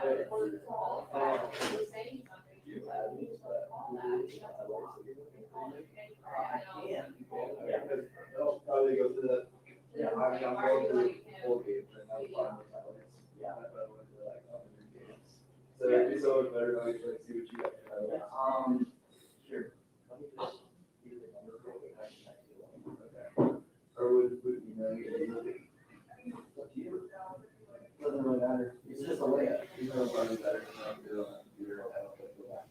Probably go through that. Yeah, I'm going through full games right now. Yeah, I went to like 100 games. So it'd be so much better to like see what you got. Sure. Let me just give you the number real quick. Okay. Or would you know you? It's up to you. Doesn't really matter. It's just a layup. You know, probably better than I do on a computer. I don't think go back.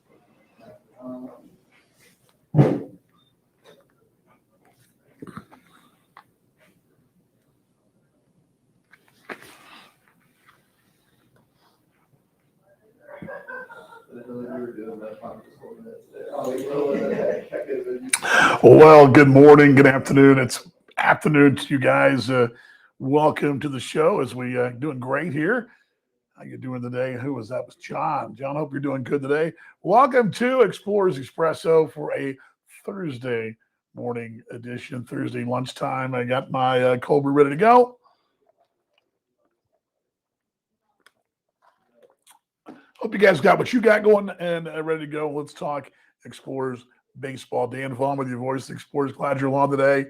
Well, good morning, good afternoon. It's afternoon to you guys. Welcome to the show as we doing great here. How you doing today? Who was that? It was John. John, hope you're doing good today. Welcome to Explorers Expresso for a Thursday morning edition, Thursday lunchtime. I got my cold brew ready to go. Hope you guys got what you got going and ready to go. Let's talk Explorers baseball. Dan Vaughn with your voice, Explorers. Glad you're along today.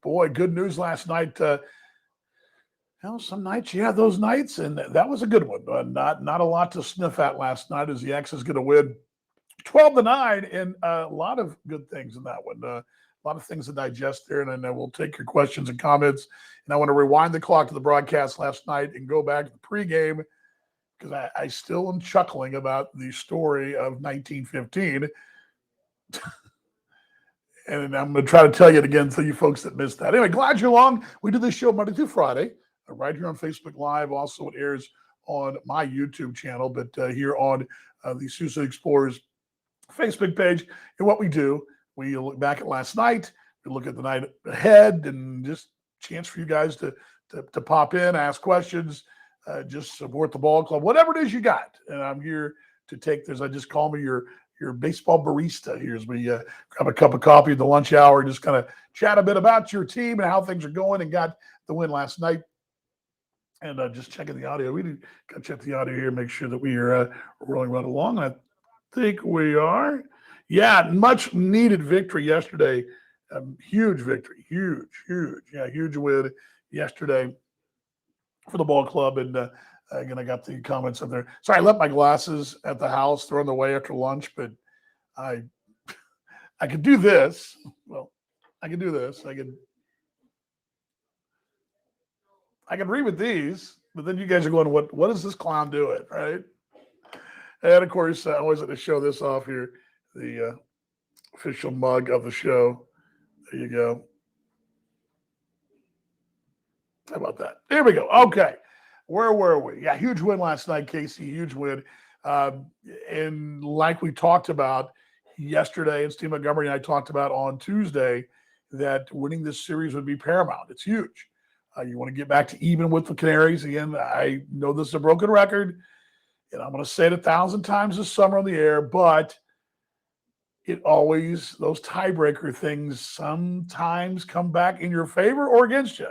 Boy, good news last night. Some nights you have those nights, and that was a good one. Not a lot to sniff at last night as the X is going to win 12-9, and a lot of good things in that one. A lot of things to digest there, and then we'll take your questions and comments. And I want to rewind the clock to the broadcast last night and go back to the pregame, because I still am chuckling about the story of 1915. And I'm going to try to tell you it again for you folks that missed that. Anyway, glad you're along. We do this show Monday through Friday, right here on Facebook Live. Also, it airs on my YouTube channel, but here on the Sioux City Explorers Facebook page. And what we do, we look back at last night, we look at the night ahead, and just chance for you guys to pop in, ask questions, just support the ball club, whatever it is you got. And I'm here to take this. I just call me your baseball barista here as we grab a cup of coffee at the lunch hour and just kind of chat a bit about your team and how things are going, and got the win last night. And just checking the audio. We got to check the audio here, make sure that we are rolling right along. And I think we are. Yeah, much needed victory yesterday. Huge victory. Huge. Yeah, huge win yesterday for the ball club. And again, I got the comments up there. Sorry, I left my glasses at the house. They're on the way after lunch, but I could do this. Well, I could do this. I could read with these, but then you guys are going, what is this clown doing, right? And of course, I always like to show this off here, the official mug of the show. There you go. How about that? There we go. Okay. Where were we? Yeah, huge win last night, Casey. Huge win. And like we talked about yesterday, and Steve Montgomery and I talked about on Tuesday, that winning this series would be paramount. It's huge. You want to get back to even with the Canaries. Again, I know this is a broken record, and I'm going to say it 1,000 times this summer on the air, but it always, those tiebreaker things sometimes come back in your favor or against you.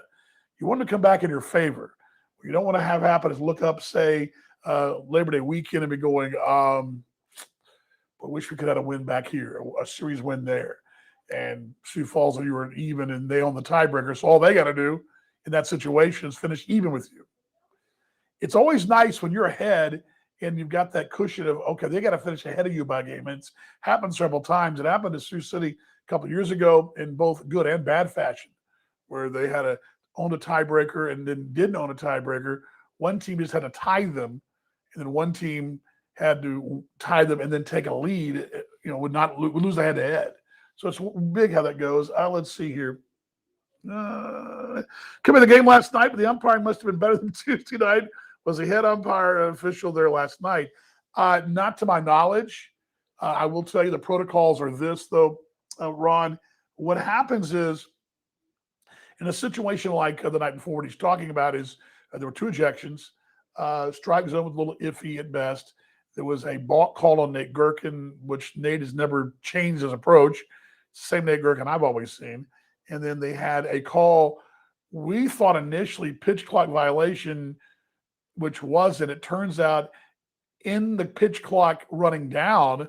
You want to come back in your favor. What you don't want to have happen is look up, say, Labor Day weekend and be going, I wish we could have a win back here, a series win there. And Sioux Falls, you were even, and they own the tiebreaker, so all they got to do in that situation is finish even with you. It's always nice when you're ahead and you've got that cushion of, okay, they got to finish ahead of you by a game. And it's happened several times. It happened to Sioux City a couple of years ago in both good and bad fashion, where they had to own a tiebreaker and then didn't own a tiebreaker. One team just had to tie them, and then one team had to tie them and then take a lead, would lose the head-to-head. So it's big how that goes. Let's see here. Coming to the game last night, but the umpiring must have been better than Tuesday night. Was the head umpire official there last night? Not to my knowledge. I will tell you the protocols are this, though, Ron. What happens is, in a situation like the night before, what he's talking about is there were 2 ejections. Strike zone was a little iffy at best. There was a balk called on Nate Gherkin, which Nate has never changed his approach. Same Nate Gherkin I've always seen. And then they had a call, we thought initially pitch clock violation, which wasn't. It turns out in the pitch clock running down,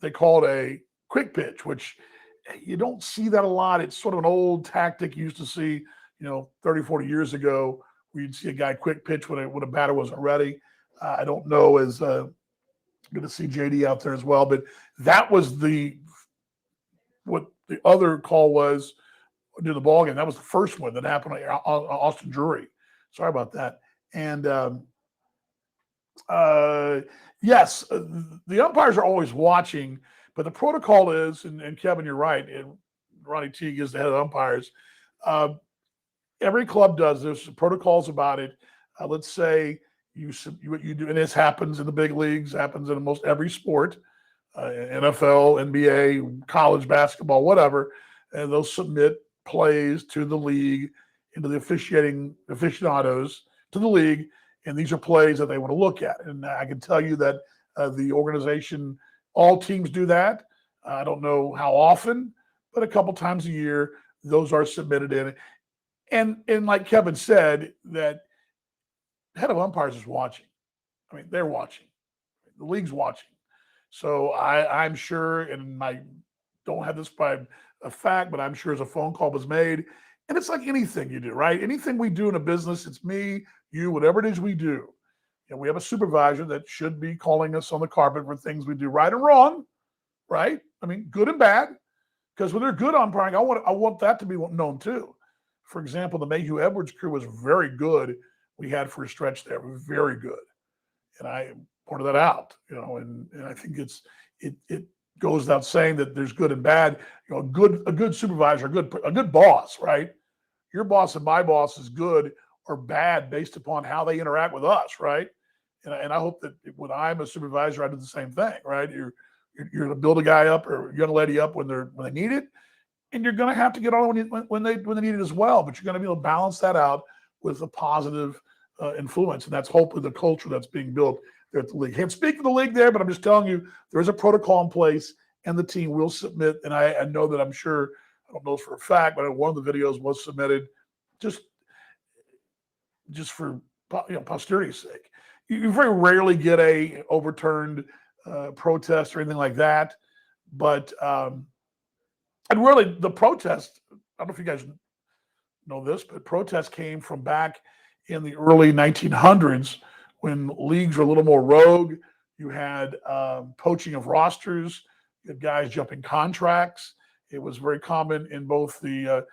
they called a quick pitch, which you don't see that a lot. It's sort of an old tactic you used to see, 30, 40 years ago, where you'd see a guy quick pitch when a batter wasn't ready. I don't know as good to see JD out there as well, but that was what the other call was to the ball game. That was the first one that happened on Austin Drury. Sorry about that. And yes, the umpires are always watching, but the protocol is, and Kevin, you're right, and Ronnie Teague is the head of umpires. Every club does this. Protocols about it. Let's say what you do, and this happens in the big leagues, happens in almost every sport, NFL, NBA, college basketball, whatever, and they'll submit plays to the league, into the officiating aficionados, to the league, and these are plays that they want to look at. And I can tell you that the organization, all teams do that. I don't know how often, but a couple times a year, those are submitted in. And like Kevin said, that head of umpires is watching. I mean, they're watching. The league's watching. So I'm sure, and I don't have this by a fact, but I'm sure as a phone call was made, and it's like anything you do, right? Anything we do in a business, it's me, you, whatever it is we do. We have a supervisor that should be calling us on the carpet for things we do right and wrong, right? I mean, good and bad. Because when they're good umpiring, I want that to be known too. For example, the Mayhew Edwards crew was very good. We had for a stretch there, very good, and I pointed that out. And I think it goes without saying that there's good and bad. A good supervisor, a good boss, right? Your boss and my boss is good or bad based upon how they interact with us, right? And I hope that when I'm a supervisor, I do the same thing, right? You're going to build a guy up or a young lady up when they need it, and you're going to have to get on when they need it as well. But you're going to be able to balance that out with a positive influence, and that's hopefully the culture that's being built there at the league. Can't speak for the league there, but I'm just telling you there is a protocol in place, and the team will submit. And I know that I'm sure, I don't know for a fact, but one of the videos was submitted just for posterity's sake. You very rarely get a overturned protest or anything like that, but and really the protest, I don't know if you guys know this, but protests came from back in the early 1900s when leagues were a little more rogue. You had poaching of rosters, you had guys jumping contracts. It was very common in both the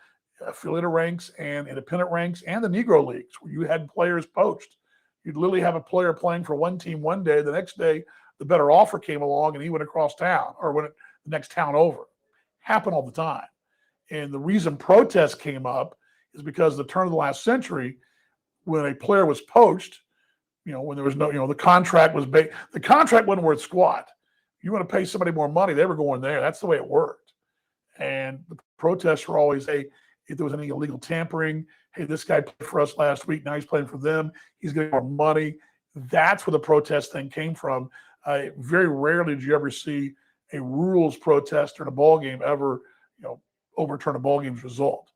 affiliate ranks and independent ranks and the Negro leagues, where you had players poached. You'd literally have a player playing for one team one day, the next day the better offer came along and he went across town or went the next town over. Happened all the time. And the reason protests came up is because the turn of the last century, when a player was poached, when there was no, the contract wasn't worth squat. You want to pay somebody more money, they were going there. That's the way it worked. And the protests were always, hey, if there was any illegal tampering, hey, this guy played for us last week, now he's playing for them, he's getting more money. That's where the protest thing came from. Very rarely did you ever see a rules protest in a ball game ever, overturn a ball game's result.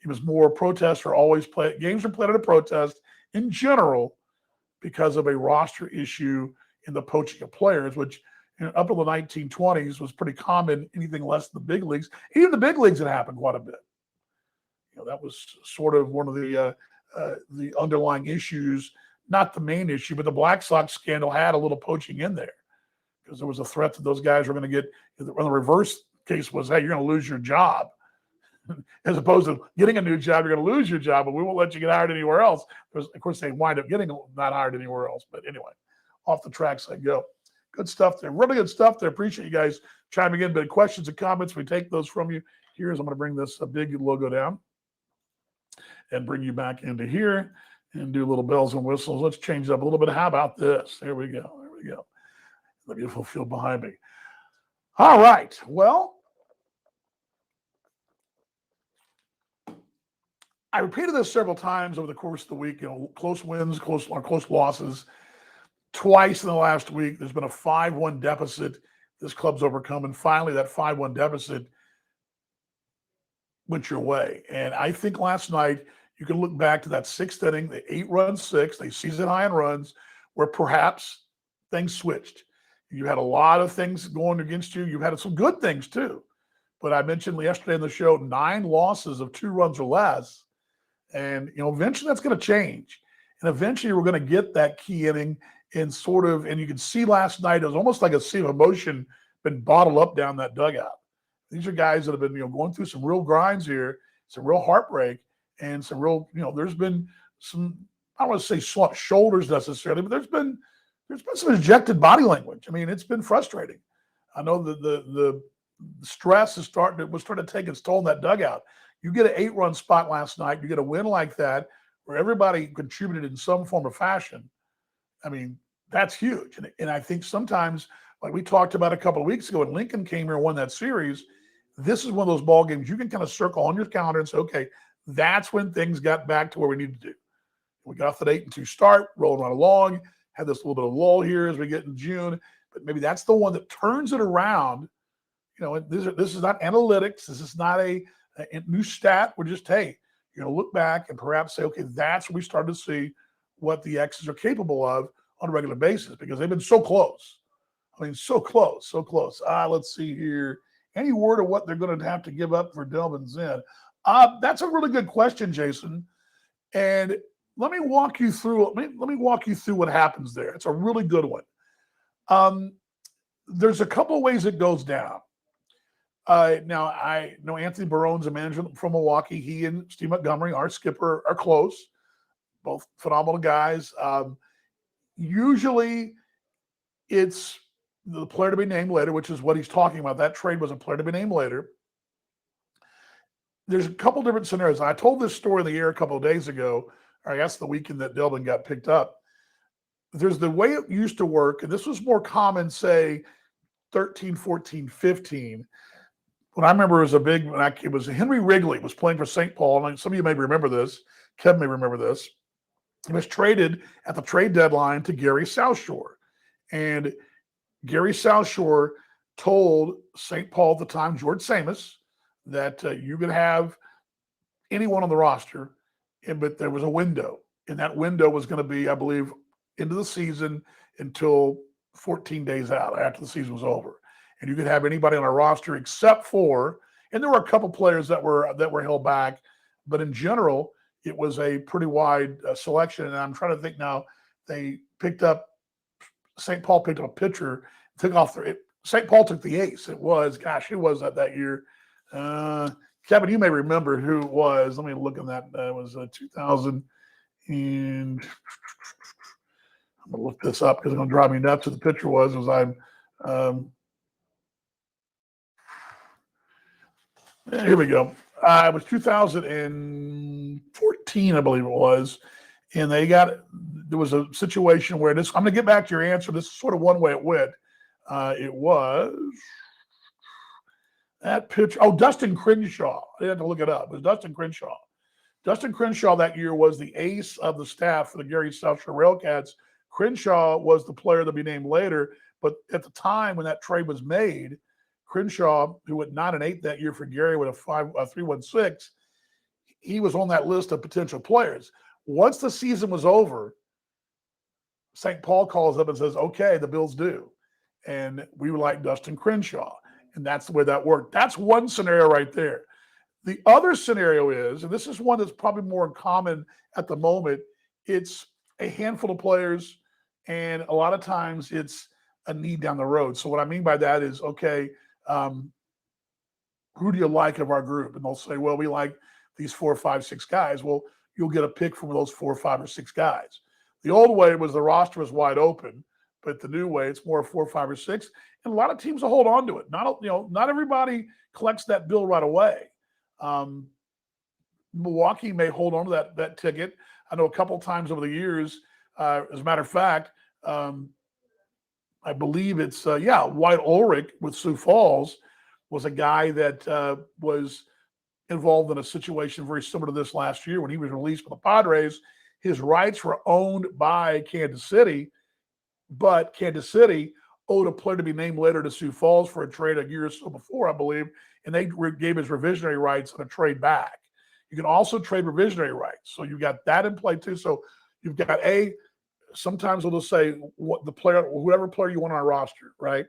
It was more protests are always played. Games are played at a protest in general because of a roster issue in the poaching of players, which up in the 1920s was pretty common. Anything less than the big leagues, even the big leagues, it happened quite a bit. That was sort of one of the underlying issues, not the main issue, but the Black Sox scandal had a little poaching in there because there was a threat that those guys were going to get. The reverse case was, hey, you're going to lose your job. As opposed to getting a new job, you're going to lose your job, but we won't let you get hired anywhere else. Because, of course, they wind up getting not hired anywhere else. But anyway, off the tracks I go. Good stuff there. Really good stuff there. Appreciate you guys chiming in. But questions and comments, we take those from you. Here's, I'm going to bring this big logo down and bring you back into here and do little bells and whistles. Let's change it up a little bit. How about this? There we go. There we go. The beautiful field behind me. All right. Well, I repeated this several times over the course of the week, close wins, close losses. Twice in the last week, there's been a 5-1 deficit this club's overcome. And finally, that 5-1 deficit went your way. And I think last night, you can look back to that sixth inning, the 8-run sixth, they season high in runs, where perhaps things switched. You had a lot of things going against you. You had some good things too. But I mentioned yesterday in the show, 9 losses of 2 runs or less. And, eventually that's going to change. And eventually we're going to get that key inning and you can see last night, it was almost like a sea of emotion been bottled up down that dugout. These are guys that have been, going through some real grinds here, some real heartbreak, and some real, there's been some, I don't want to say slumped shoulders necessarily, but there's been some ejected body language. I mean, it's been frustrating. I know that the stress was starting to take its toll in that dugout. You get an 8-run spot last night, you get a win like that, where everybody contributed in some form or fashion. I mean, that's huge. And I think sometimes, like we talked about a couple of weeks ago, when Lincoln came here and won that series, this is one of those ball games you can kind of circle on your calendar and say, okay, that's when things got back to where we needed to do. We got off the 8-2 start, rolling right along, had this little bit of lull here as we get in June, but maybe that's the one that turns it around. This is not analytics. This is not a new stat. We're just, hey, you're going to look back and perhaps say, okay, that's when we started to see what the X's are capable of on a regular basis, because they've been so close. I mean, so close. Let's see here. Any word of what they're going to have to give up for Delvin Zinn? That's a really good question, Jason. And let me walk you through. Let me walk you through what happens there. It's a really good one. There's a couple of ways it goes down. Now, I know Anthony Barone's a manager from Milwaukee. He and Steve Montgomery, our skipper, are close. Both phenomenal guys. Usually, it's the player to be named later, which is what he's talking about. That trade was a player to be named later. There's a couple different scenarios. I told this story in the air a couple of days ago, or I guess the weekend that Delvin got picked up. There's the way it used to work, and this was more common, say, 13, 14, 15. What I remember was it was Henry Wrigley was playing for St. Paul, and some of you may remember this. Kevin may remember this. He was traded at the trade deadline to Gary South Shore. And Gary South Shore told St. Paul at the time, George Samus, that you could have anyone on the roster, but there was a window. And that window was going to be, I believe, into the season until 14 days out after the season was over. And you could have anybody on our roster except for, and there were a couple players that were held back, but in general, it was a pretty wide selection. And I'm trying to think now, St. Paul picked up a pitcher, St. Paul took the ace. Who was that year? Kevin, you may remember who it was. Let me look at that. It was 2000 and I'm going to look this up because it's going to drive me nuts. Who the pitcher was here we go. It was 2014, I believe it was. And there was a situation where I'm going to get back to your answer. This is sort of one way it went. It was that pitch. Oh, Dustin Crenshaw. I had to look it up. It was Dustin Crenshaw. Dustin Crenshaw that year was the ace of the staff for the Gary South Shore Railcats. Crenshaw was the player to be named later. But at the time when that trade was made, Crenshaw, who went 9-8 that year for Gary with a 3.16, he was on that list of potential players. Once the season was over, St. Paul calls up and says, okay, the Bills do. And we would like Dustin Crenshaw. And that's the way that worked. That's one scenario right there. The other scenario is, and this is one that's probably more common at the moment, it's a handful of players, and a lot of times it's a need down the road. So what I mean by that is, okay, who do you like of our group? And they'll say, well, we like these 4, 5, 6 guys. Well, you'll get a pick from those 4, 5, or 6 guys. The old way was the roster was wide open, but the new way it's more 4, 5, or 6. And a lot of teams will hold on to it. Not everybody collects that bill right away. Milwaukee may hold on to that ticket. I know a couple of times over the years. As a matter of fact, I believe it's White Ulrich with Sioux Falls was a guy that was involved in a situation very similar to this last year when he was released from the Padres. His rights were owned by Kansas City, but Kansas City owed a player to be named later to Sioux Falls for a trade a year or so before, I believe, and they gave his revisionary rights and a trade back. You can also trade revisionary rights, so you got that in play too. So you've got Sometimes they'll just say what the player, whoever player you want on our roster, right?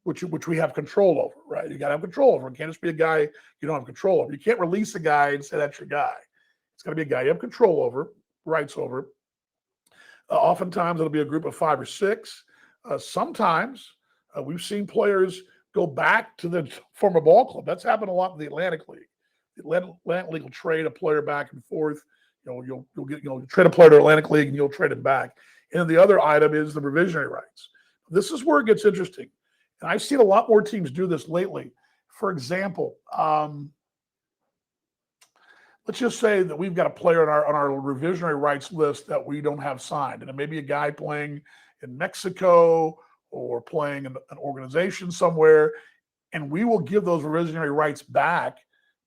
Which we have control over, right? You got to have control over. It can't just be a guy you don't have control over. You can't release a guy and say that's your guy. It's got to be a guy you have control over, rights over. Oftentimes it'll be a group of 5 or 6. Sometimes we've seen players go back to the former ball club. That's happened a lot in the Atlantic League. The Atlantic League will trade a player back and forth. You'll get trade a player to Atlantic League and you'll trade him back. And then the other item is the revisionary rights. This is where it gets interesting. And I've seen a lot more teams do this lately. For example, let's just say that we've got a player on our revisionary rights list that we don't have signed. And it may be a guy playing in Mexico or playing in an organization somewhere. And we will give those revisionary rights back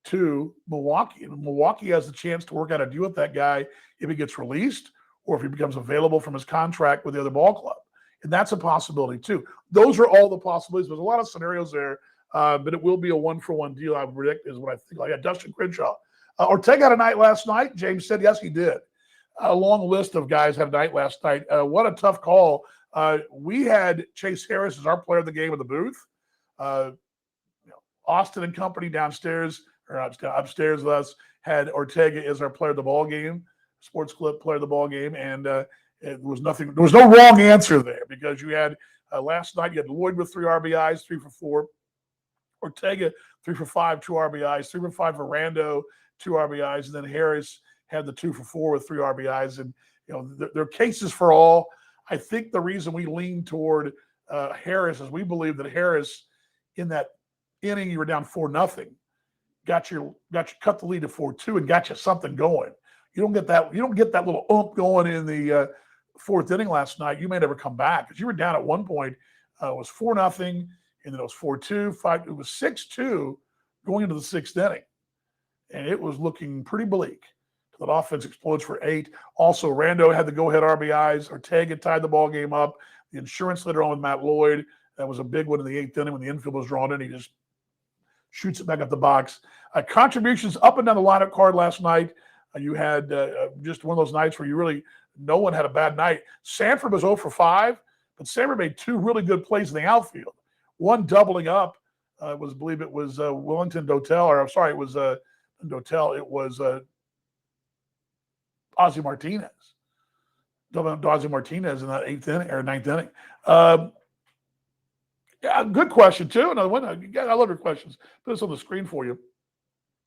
to Milwaukee. And Milwaukee has the chance to work out a deal with that guy if he gets released or if he becomes available from his contract with the other ball club. And that's a possibility too. Those are all the possibilities. There's a lot of scenarios there, but it will be a 1-for-1 deal, I would predict, is what I think. I got Dustin Crenshaw. Ortega had a night last night. James said, yes, he did. A long list of guys had a night last night. What a tough call. We had Chase Harris as our player of the game in the booth. Austin and company downstairs, or upstairs with us, had Ortega as our player of the ball game, sports clip player of the ball game, and there was no wrong answer there because you had last night you had Lloyd with 3 RBIs, 3 for 4, Ortega 3 for 5, 2 RBIs, 3 for 5 for Rando, 2 RBIs, and then Harris had the 2 for 4 with 3 RBIs, and there are cases for all. I think the reason we lean toward Harris is we believe that Harris in that inning you were down 4-0, got you cut the lead to 4-2 and got you something going. You don't get that little oomph going in the 4th inning last night. You may never come back because you were down at one point. It was 4-0, and then it was 4-2, 5. It was 6-2 going into the 6th inning, and it was looking pretty bleak. That offense explodes for 8. Also, Rando had the go-ahead RBIs. Ortega tied the ball game up. The insurance later on with Matt Lloyd. That was a big one in the 8th inning when the infield was drawn in. He just shoots it back up the box. Contributions up and down the lineup card last night. You had just one of those nights where no one had a bad night. Sanford was 0 for 5, but Sanford made 2 really good plays in the outfield. One doubling up it was Wellington Dotel, or I'm sorry, it was Dotel. It was Ozzie Martinez. Ozzie Martinez in that 8th inning or 9th inning. Yeah, good question too. Another one. I love your questions. Put this on the screen for you.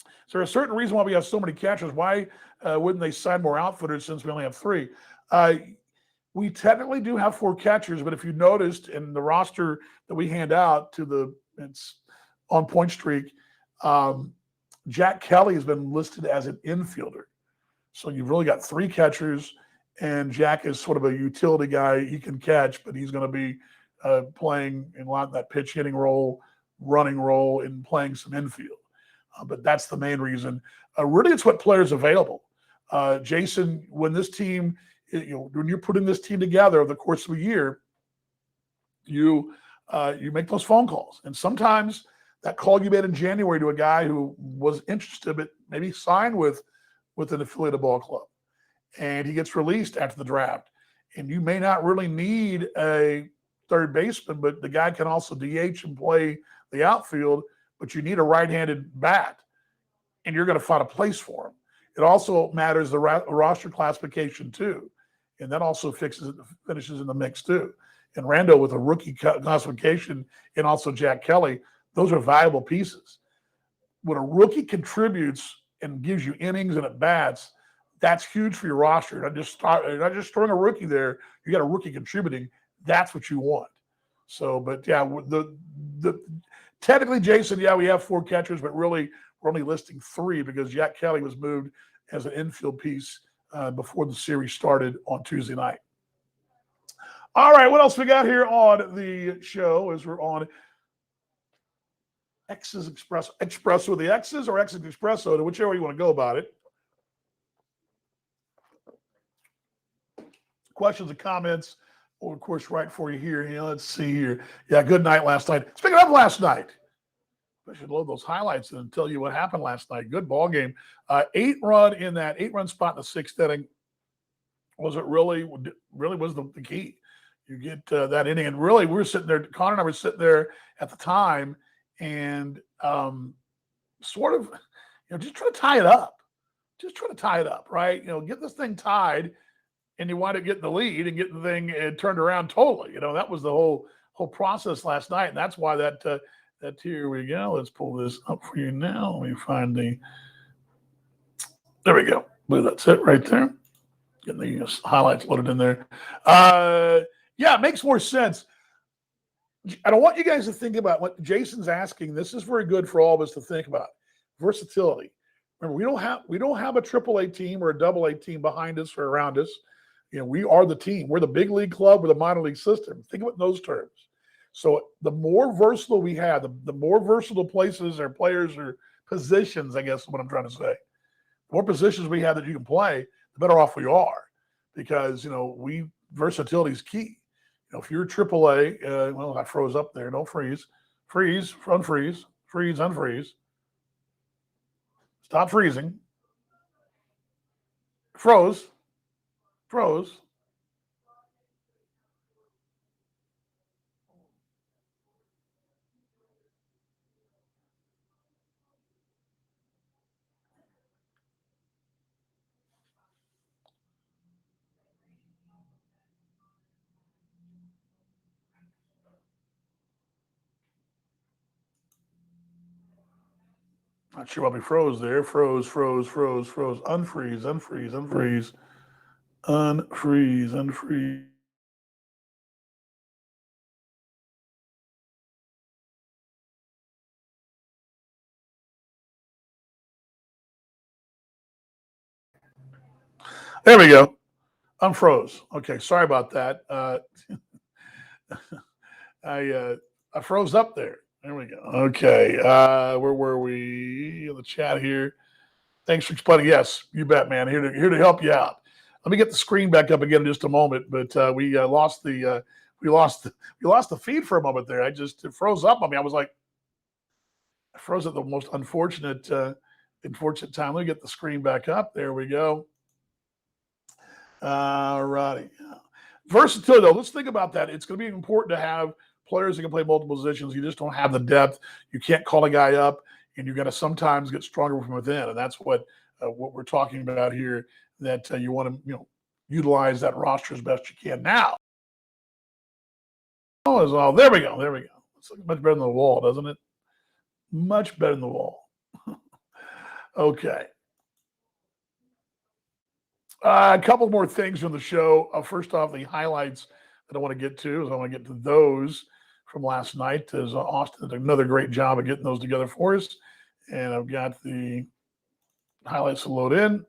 Is there a certain reason why we have so many catchers? Why wouldn't they sign more outfitters since we only have 3? We technically do have 4 catchers, but if you noticed in the roster that we hand out it's on Point Streak, Jack Kelly has been listed as an infielder. So you've really got 3 catchers, and Jack is sort of a utility guy. He can catch, but he's going to be playing in a lot of that pitch hitting role, running role, and playing some infield. But that's the main reason. Really, it's what players available. Jason, when this team, when you're putting this team together over the course of a year, you make those phone calls, and sometimes that call you made in January to a guy who was interested but maybe signed with an affiliated ball club, and he gets released after the draft, and you may not really need a third baseman, but the guy can also DH and play the outfield, but you need a right-handed bat, and you're going to find a place for him. It also matters the roster classification too, and that also finishes in the mix too. And Rando with a rookie classification and also Jack Kelly, those are valuable pieces. When a rookie contributes and gives you innings and at-bats, that's huge for your roster. You're not just throwing a rookie there. You got a rookie contributing. That's what you want. So, but yeah, technically, Jason, yeah, we have 4 catchers, but really we're only listing 3 because Jack Kelly was moved as an infield piece before the series started on Tuesday night. All right, what else we got here on the show is we're on X's Expresso with the X's or X's Expresso, to whichever way you want to go about it. Questions and comments, or of course, right for you here. Let's see here. Yeah, good night last night. Speaking of last night, I should load those highlights and tell you what happened last night. Good ball game. 8-run in that 8-run spot in the 6th inning. was it really was the key. You get that inning, and really we were sitting there. Connor and I were sitting there at the time, and sort of, just trying to tie it up, right? Get this thing tied, and you wind up getting the lead and getting the thing turned around totally. That was the whole process last night, and that's why that here we go. Let's pull this up for you now. Let me find there we go. That's it right there. Getting the highlights loaded in there. Yeah, it makes more sense. I don't want you guys to think about what Jason's asking. This is very good for all of us to think about. Versatility. Remember, we don't have a AAA team or a AA team behind us or around us. We are the team. We're the big league club. We're the minor league system. Think of it in those terms. So the more versatile we have, the more versatile places or players or positions, I guess is what I'm trying to say. The more positions we have that you can play, the better off we are, because versatility is key. If you're AAA, well, I froze up there. Don't freeze, unfreeze, freeze, unfreeze. Stop freezing. Froze. Not sure why we froze there. Froze. Unfreeze. There we go. Unfroze. Okay, sorry about that. I froze up there. There we go. Okay, where were we in the chat here? Thanks for explaining. Yes, you bet, man. Here to help you out. Let me get the screen back up again in just a moment. But we lost the feed for a moment there. It froze up on me. I froze at the most unfortunate time. Let me get the screen back up. There we go. All righty. Versatility, though. Let's think about that. It's going to be important to have players that can play multiple positions. You just don't have the depth. You can't call a guy up, and you're going to sometimes get stronger from within. And that's what we're talking about here, that you want to utilize that roster as best you can. Now, there we go. It's much better than the wall, doesn't it? Much better than the wall. Okay. A couple more things from the show. First off, the highlights that I want to get to is I want to get to those from last night. As Austin did another great job of getting those together for us, and I've got the highlights to load in.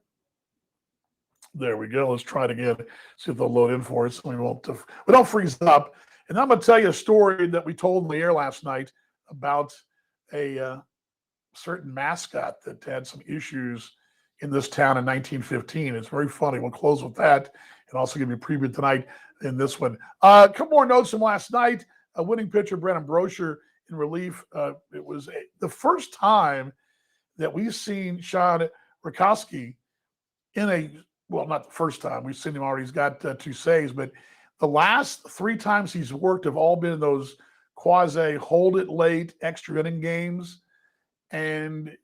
There we go. Let's try it again. See if they'll load in for us. We don't freeze up. And I'm going to tell you a story that we told in the air last night about a certain mascot that had some issues in this town in 1915. It's very funny. We'll close with that and also give you a preview tonight in this one. A couple more notes from last night. A winning pitcher, Brennan Brosher, in relief. It was the first time that we've seen Sean Rakowski not the first time. We've seen him already. He's got 2 saves, but the last 3 times he's worked have all been in those quasi hold it late extra inning games. And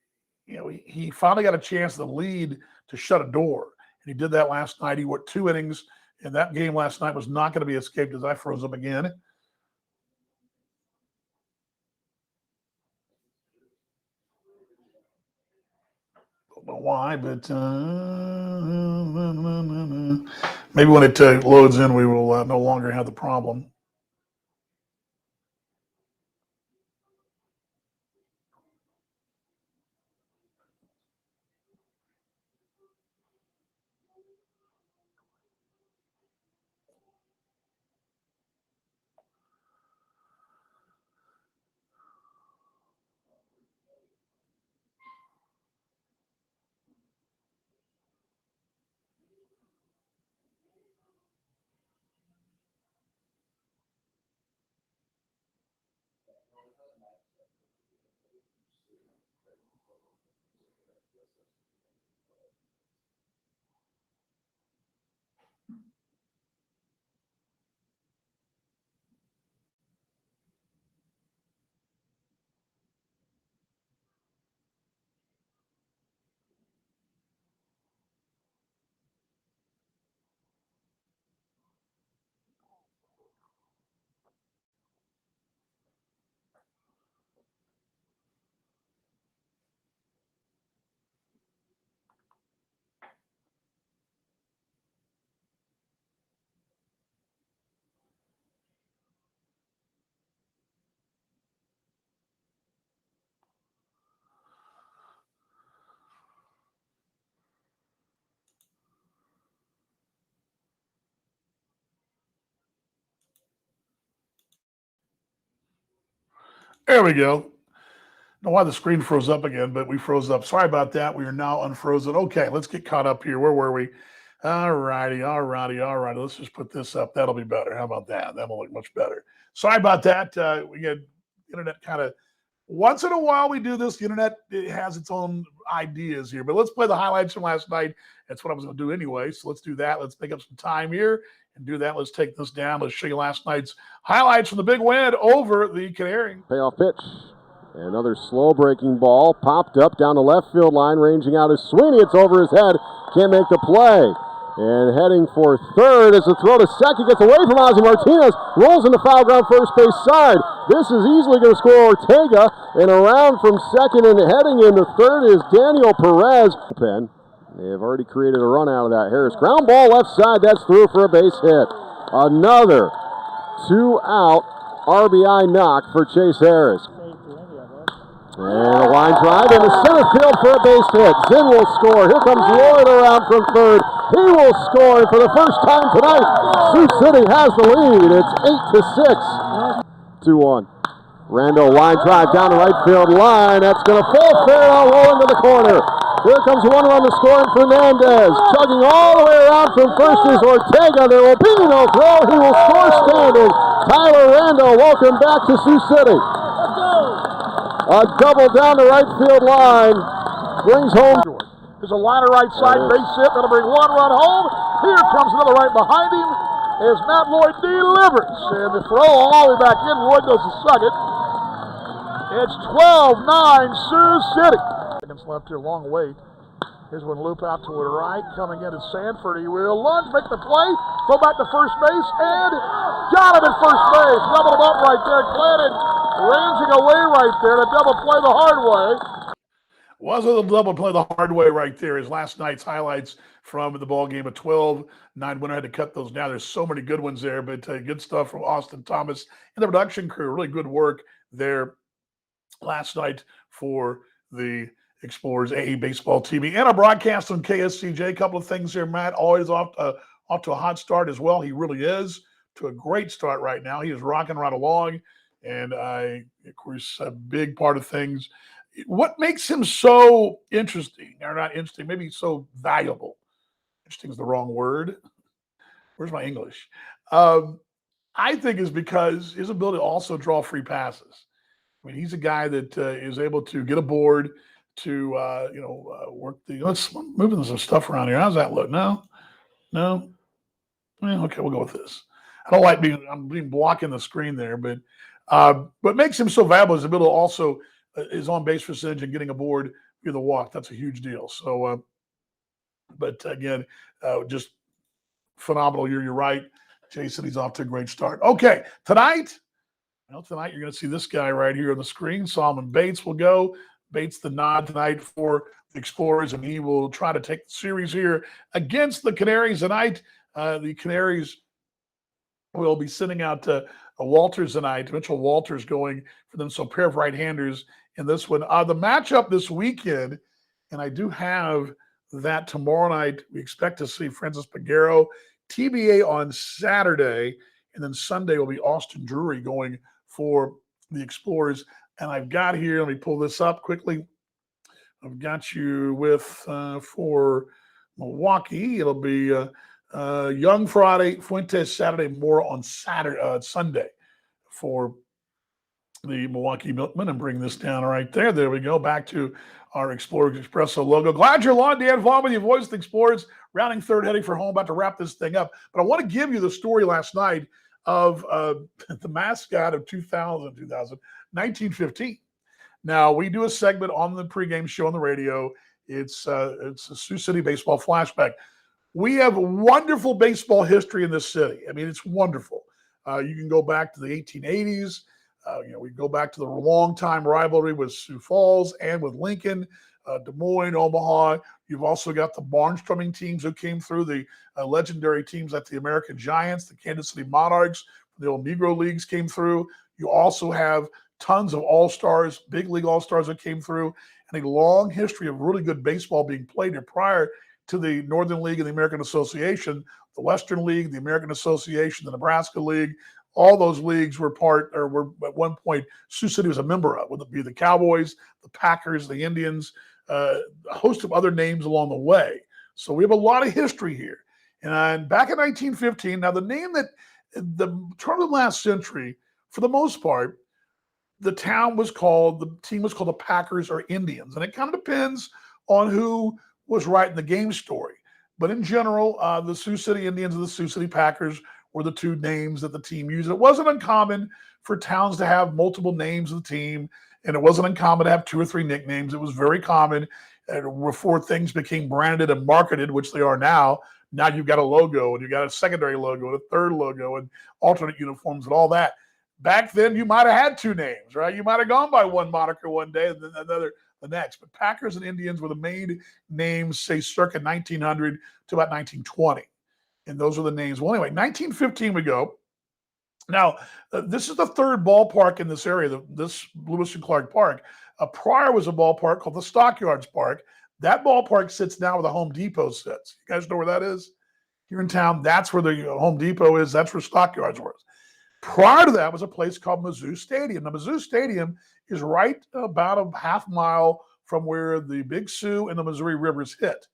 he finally got a chance to lead to shut a door, and he did that last night. He worked 2 innings, and that game last night was not going to be escaped as I froze up again. Don't know why, but maybe when it loads in, we will no longer have the problem. There we go. Don't know why the screen froze up again, but we froze up. Sorry about that. We are now unfrozen. Okay, let's get caught up here. Where were we? All righty. Let's just put this up. That'll be better. How about that? That'll look much better. Sorry about that. We get internet kind of once in a while we do this. The internet, it has its own ideas here, but let's play the highlights from last night. That's what I was going to do anyway. So let's do that. Let's make up some time here and do that. Let's take this down. Let's show you last night's highlights from the big win over the Canaries. Payoff pitch. Another slow breaking ball popped up down the left field line, ranging out as Sweeney. It's over his head. Can't make the play. And heading for third as the throw to second gets away from Ozzie Martinez. Rolls into foul ground first base side. This is easily going to score Ortega. And around from second and heading into third is Daniel Perez. They have already created a run out of that. Harris ground ball left side. That's through for a base hit. Another 2-out RBI knock for Chase Harris. And a line drive into center field for a base hit. Zinn will score. Here comes Lloyd around from third. He will score, and for the first time tonight, Sioux City has the lead. It's 8-6. 2-1. Rando line drive down the right field line. That's going to fall fair out low into the corner. Here comes one run to score, and Fernandez chugging all the way around from first is Ortega. There will be no throw. He will score standing. Tyler Rando, welcome back to Sioux City. A double down the right field line brings home. There's a liner right side base hit. That'll bring one run home. Here comes another right behind him as Matt Lloyd delivers. And the throw all the way back in. Lloyd goes to second. It's 12-9 Sioux City. Seconds left here, long wait. Here's one loop out to the right. Coming in at Sanford. He will lunge, make the play. Throw back to first base and got him at first base. Doubled him up right there. Glennon ranging away right there to double play the hard way. Wasn't a double play the hard way right there. Is last night's highlights from the ball game. A 12-9 winner. Had to cut those down. There's so many good ones there, but good stuff from Austin Thomas and the production crew. Really good work there last night for the Explorers AA Baseball TV and a broadcast on KSCJ. A couple of things here, Matt. Always off to a hot start as well. He really is to a great start right now. He is rocking right along, and of course, a big part of things. What makes him so interesting, or not interesting, maybe so valuable? Interesting is the wrong word. Where's my English? I think is because his ability to also draw free passes. I mean, he's a guy that is able to get aboard to work the. Let's moving some stuff around here. How's that look? No. Okay, we'll go with this. I don't like being blocking the screen there, but what makes him so valuable is the ability to also his on base percentage and getting aboard via the walk. That's a huge deal. So, but again, just phenomenal year. You're right, Jason. He's off to a great start. Okay, tonight you're going to see this guy right here on the screen. Solomon Bates will go. Bates the nod tonight for the Explorers, and he will try to take the series here against the Canaries tonight. The Canaries will be sending out Walters tonight. Mitchell Walters going for them, so a pair of right-handers in this one. The matchup this weekend, and I do have that tomorrow night. We expect to see Francis Peguero, TBA on Saturday, and then Sunday will be Austin Drury going for the Explorers. And I've got here, let me pull this up quickly. I've got you with, for Milwaukee, it'll be Young Friday, Fuentes Saturday, Moore on Sunday for the Milwaukee Milkmen, and bring this down right there. There we go. Back to our Explorers Expresso logo. Glad you're along, Dan Vaughn with you, voice of the Explorers, rounding third, heading for home, about to wrap this thing up. But I want to give you the story last night of the mascot of 1915. Now, we do a segment on the pregame show on the radio. It's a Sioux City baseball flashback. We have wonderful baseball history in this city. I mean, it's wonderful. You can go back to the 1880s. We go back to the long-time rivalry with Sioux Falls and with Lincoln, Des Moines, Omaha. You've also got the barnstorming teams who came through, the legendary teams like the American Giants, the Kansas City Monarchs, the old Negro Leagues came through. You also have tons of all-stars, big league all-stars that came through, and a long history of really good baseball being played here prior to the Northern League and the American Association, the Western League, the American Association, the Nebraska League, all those leagues were at one point, Sioux City was a member of, whether it be the Cowboys, the Packers, the Indians, a host of other names along the way. So we have a lot of history here. And back in 1915, now the name that the turn of the last century, for the most part, the team was called the Packers or Indians. And it kind of depends on who was writing the game story. But in general, the Sioux City Indians and the Sioux City Packers were the two names that the team used. It wasn't uncommon for towns to have multiple names of the team, and it wasn't uncommon to have 2 or 3 nicknames. It was very common before things became branded and marketed, which they are now. Now you've got a logo, and you've got a secondary logo, and a third logo, and alternate uniforms and all that. Back then, you might have had 2 names, right? You might have gone by one moniker one day and then another the next. But Packers and Indians were the main names, say, circa 1900 to about 1920. And those were the names. Well, anyway, 1915 we go. Now, this is the third ballpark in this area, this Lewis and Clark Park. Prior was a ballpark called the Stockyards Park. That ballpark sits now where the Home Depot sits. You guys know where that is? Here in town, that's where the Home Depot is. That's where Stockyards was. Prior to that was a place called Mizzou Stadium. Now, Mizzou Stadium is right about a half mile from where the Big Sioux and the Missouri Rivers hit.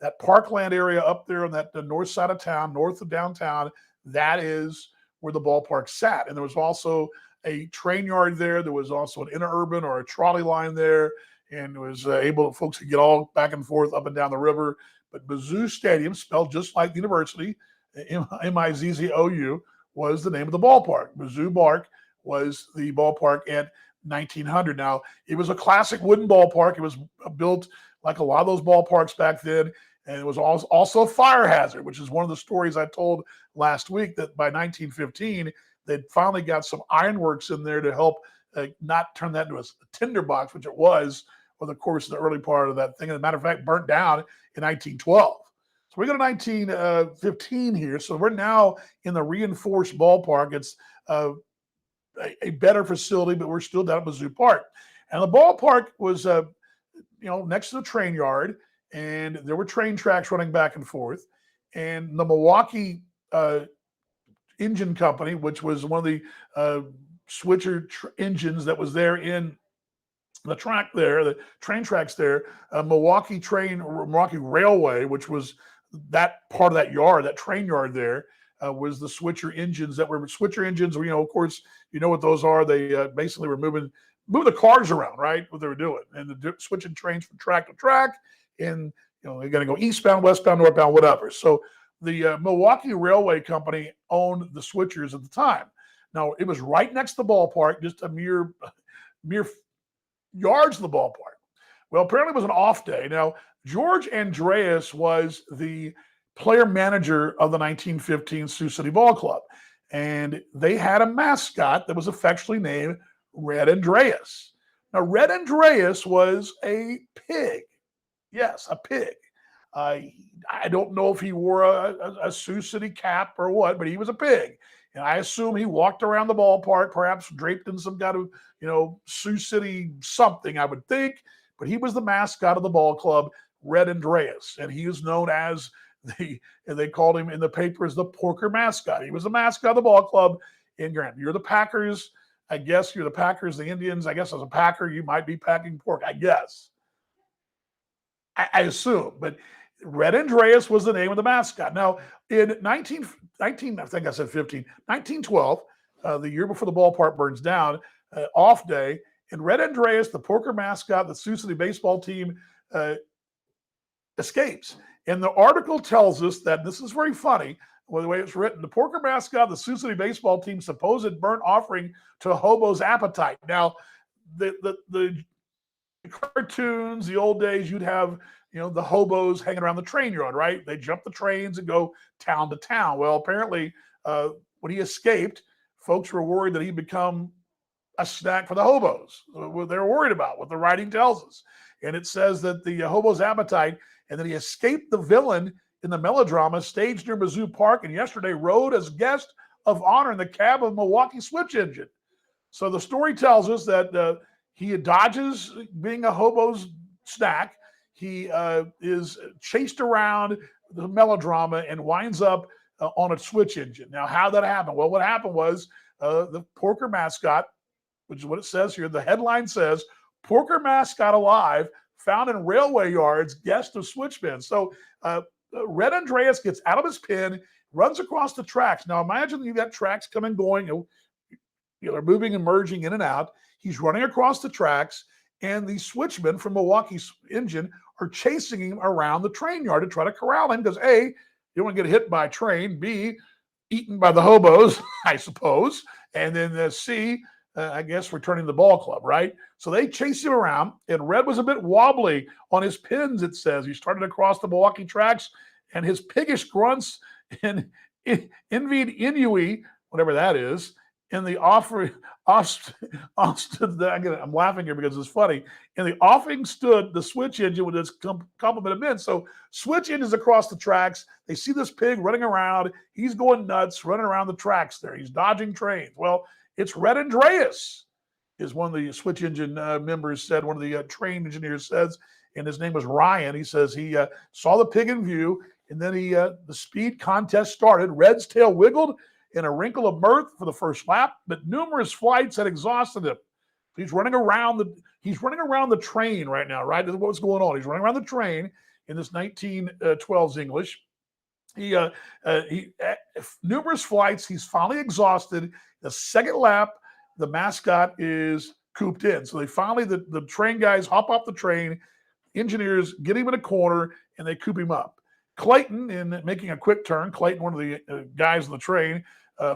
That parkland area up there on the north side of town, north of downtown, that is where the ballpark sat. And there was also a train yard there. There was also an interurban or a trolley line there, and it was folks could get all back and forth up and down the river. But Mizzou Stadium, spelled just like the university, Mizzou, was the name of the ballpark. Mizzou Park was the ballpark at 1900. Now, it was a classic wooden ballpark. It was built like a lot of those ballparks back then, and it was also a fire hazard, which is one of the stories I told last week, that by 1915, they'd finally got some ironworks in there to help not turn that into a tinderbox, which it was over the course of the early part of that thing. As a matter of fact, burnt down in 1912. So we go to 1915 here. So we're now in the reinforced ballpark. It's a better facility, but we're still down at Mizzou Park. And the ballpark was, next to the train yard, and there were train tracks running back and forth. And the Milwaukee Engine Company, which was one of the switcher engines that was there in the track there, the train tracks there, Milwaukee Railway, which was that part of that yard, that train yard there, was the switcher engines that were switcher engines. Of course, you know what those are. They basically were moving the cars around, right? What they were doing, and switching trains from track to track, and they're going to go eastbound, westbound, northbound, whatever. So the Milwaukee Railway Company owned the switchers at the time. Now, it was right next to the ballpark, just a mere yards of the ballpark. Well, apparently it was an off day. Now, George Andreas was the player manager of the 1915 Sioux City Ball Club, and they had a mascot that was affectionately named Red Andreas. Now, Red Andreas was a pig. Yes, a pig. I don't know if he wore a Sioux City cap or what, but he was a pig. And I assume he walked around the ballpark, perhaps draped in some kind of, Sioux City something, I would think. But he was the mascot of the ball club, Red Andreas. And he was known as they called him in the papers, the Porker mascot. He was the mascot of the ball club. And Grant, you're the Packers. I guess you're the Packers, the Indians. I guess as a Packer, you might be packing pork. I guess. I assume. But Red Andreas was the name of the mascot. Now, in 1912, the year before the ballpark burns down, off day, and Red Andreas, the Porker mascot, the Sioux City baseball team, escapes. And the article tells us that, this is very funny, the way it's written, the Porker mascot, the Sioux City baseball team, supposed burnt offering to a hobo's appetite. Now, the cartoons, the old days, you'd have, the hobos hanging around the train yard, right? They jump the trains and go town to town. Well, apparently, when he escaped, folks were worried that he'd become a snack for the hobos. What they're worried about, what the writing tells us. And it says that the hobo's appetite, and that he escaped the villain in the melodrama staged near Mizzou Park, and yesterday rode as guest of honor in the cab of Milwaukee Switch Engine. So the story tells us that he dodges being a hobo's snack. He is chased around the melodrama and winds up on a switch engine. Now, how that happened? Well, what happened was the Porker mascot, which is what it says here, the headline says, Porker mascot alive, found in railway yards, guest of switchman. So Red Andreas gets out of his pen, runs across the tracks. Now, imagine you've got tracks coming and going. They're moving and merging in and out. He's running across the tracks, and the switchmen from Milwaukee's engine are chasing him around the train yard to try to corral him because A, you don't want to get hit by a train, B, eaten by the hobos, I suppose, and then C, I guess returning the ball club, right? So they chase him around, and Red was a bit wobbly on his pins, it says. He started across the Milwaukee tracks, and his piggish grunts and envied Inui, whatever that is, in the I'm laughing here because it's funny. In the offing stood the switch engine with its complement of men. So switch engines across the tracks. They see this pig running around. He's going nuts, running around the tracks there. He's dodging trains. Well, it's Red Andreas, is one of the switch engine members said, one of the train engineers says, and his name was Ryan. He says he saw the pig in view, and then the speed contest started. Red's tail wiggled in a wrinkle of mirth for the first lap, but numerous flights had exhausted him. He's running around the train right now, right? This is what's going on. He's running around the train in this 1912's English. He numerous flights. He's finally exhausted. The second lap, the mascot is cooped in. So they finally, the train guys hop off the train, engineers get him in a corner, and they coop him up. Clayton, in making a quick turn, Clayton, one of the guys on the train,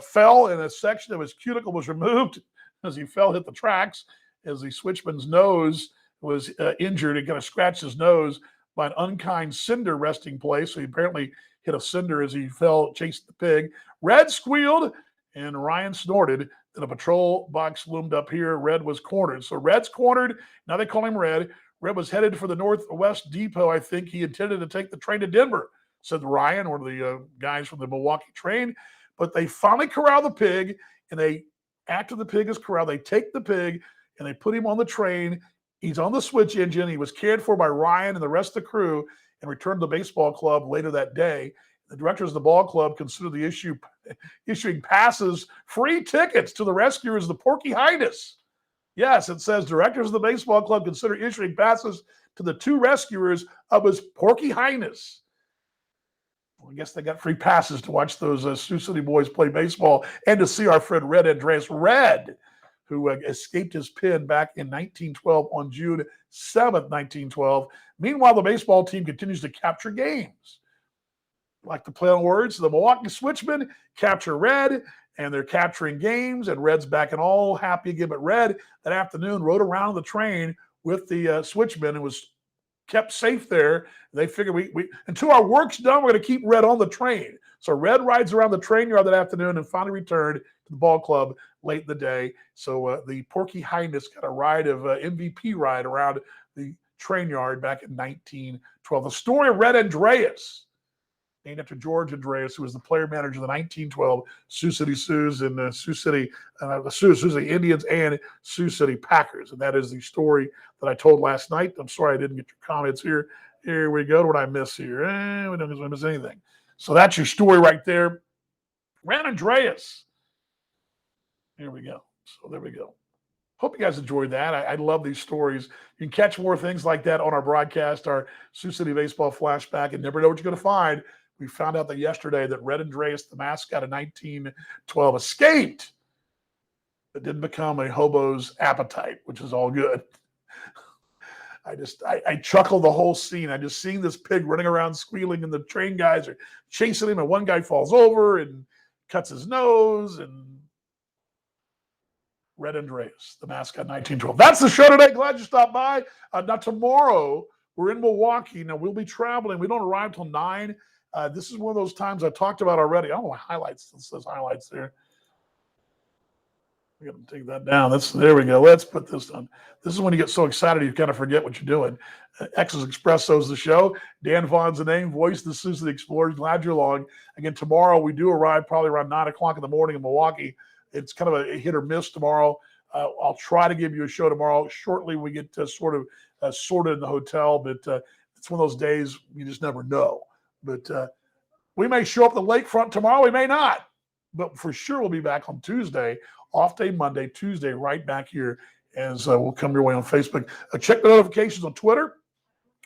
fell, and a section of his cuticle was removed as he fell, hit the tracks, as the switchman's nose was injured. He kind of scratched his nose by an unkind cinder resting place. So he apparently hit a cinder as he fell, chased the pig. Red squealed, and Ryan snorted. Then a patrol box loomed up here. Red was cornered. So Red's cornered. Now they call him Red. Red was headed for the Northwest Depot. I think he intended to take the train to Denver, said Ryan, one of the guys from the Milwaukee train. But they finally corral the pig, and after the pig is corralled, they take the pig and they put him on the train. He's on the switch engine. He was cared for by Ryan and the rest of the crew and returned to the baseball club later that day. The directors of the ball club considered the issuing passes, free tickets to the rescuers of the Porky Highness. Yes, it says directors of the baseball club consider issuing passes to the two rescuers of his Porky Highness. Well, I guess they got free passes to watch those Sioux City boys play baseball and to see our friend Red Andreas Red, who escaped his pen back in 1912 on June 7th, 1912. Meanwhile, the baseball team continues to capture games. Like to play on words, the Milwaukee Switchmen capture Red, and they're capturing games, and Red's back and all happy again. But Red, that afternoon, rode around the train with the Switchmen and was kept safe there. They figured we until our work's done, we're going to keep Red on the train. So Red rides around the train yard that afternoon and finally returned to the ball club late in the day. So the Porky Highness got a ride of MVP ride around the train yard back in 1912. The story of Red Andreas, named after George Andreas, who was the player manager of the 1912 Sioux City Sioux and the Sioux City Indians and Sioux City Packers. And that is the story that I told last night. I'm sorry I didn't get your comments here. Here we go. What did I miss here? We don't miss anything. So that's your story right there. Red Andreas. Here we go. So there we go. Hope you guys enjoyed that. I love these stories. You can catch more things like that on our broadcast, our Sioux City Baseball Flashback, and never know what you're going to find. We found out that yesterday that Red Andreas, the mascot of 1912, escaped, but didn't become a hobo's appetite, which is all good. I chuckled the whole scene. I just seen this pig running around squealing, and the train guys are chasing him, and one guy falls over and cuts his nose, and Red Andreas, the mascot 1912. That's the show today. Glad you stopped by. Now tomorrow, we're in Milwaukee. Now we'll be traveling. We don't arrive till 9. This is one of those times I talked about already. I don't know what highlights. It says highlights there. We got to take that down. There we go. Let's put this on. This is when you get so excited you kind of forget what you're doing. X's Expresso is the show. Dan Vaughn's the name, voice of the Sioux City Explorers. Glad you're along. Again, tomorrow we do arrive probably around 9 o'clock in the morning in Milwaukee. It's kind of a hit or miss tomorrow. I'll try to give you a show tomorrow. Shortly we get sort of sorted in the hotel, but it's one of those days you just never know. But We may show up the lakefront tomorrow. We may not. But for sure, we'll be back on Tuesday, off day Monday, Tuesday, right back here as we'll come your way on Facebook. Check the notifications on Twitter,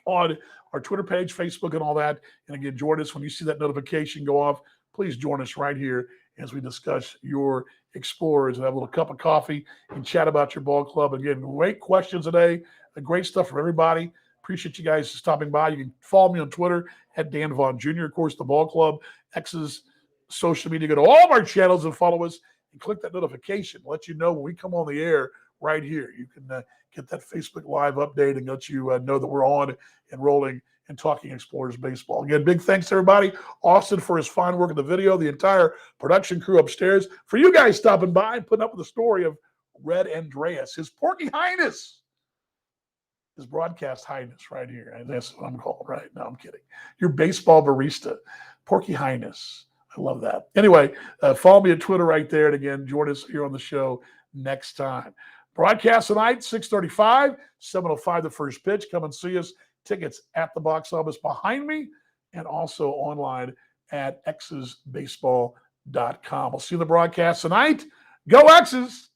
on our Twitter page, Facebook, and all that. And again, join us when you see that notification go off. Please join us right here as we discuss your Explorers and have a little cup of coffee and chat about your ball club. Again, great questions today. Great stuff from everybody. Appreciate you guys stopping by. You can follow me on Twitter at Dan Vaughn Jr. Of course, the ball club, X's social media. Go to all of our channels and follow us and click that notification. Let you know when we come on the air right here. You can get that Facebook Live update and let you know that we're on and rolling and talking Explorers baseball. Again, big thanks to everybody. Austin for his fine work in the video, the entire production crew upstairs. For you guys stopping by and putting up with the story of Red Andreas, his Porky Highness, his broadcast highness right here. And that's what I'm called, right? No, I'm kidding. Your baseball barista, Porky Highness. I love that. Anyway, follow me on Twitter right there. And again, join us here on the show next time. Broadcast tonight, 6:35, 7:05 the first pitch. Come and see us. Tickets at the box office behind me and also online at xsbaseball.com. We'll see you in the broadcast tonight. Go X's!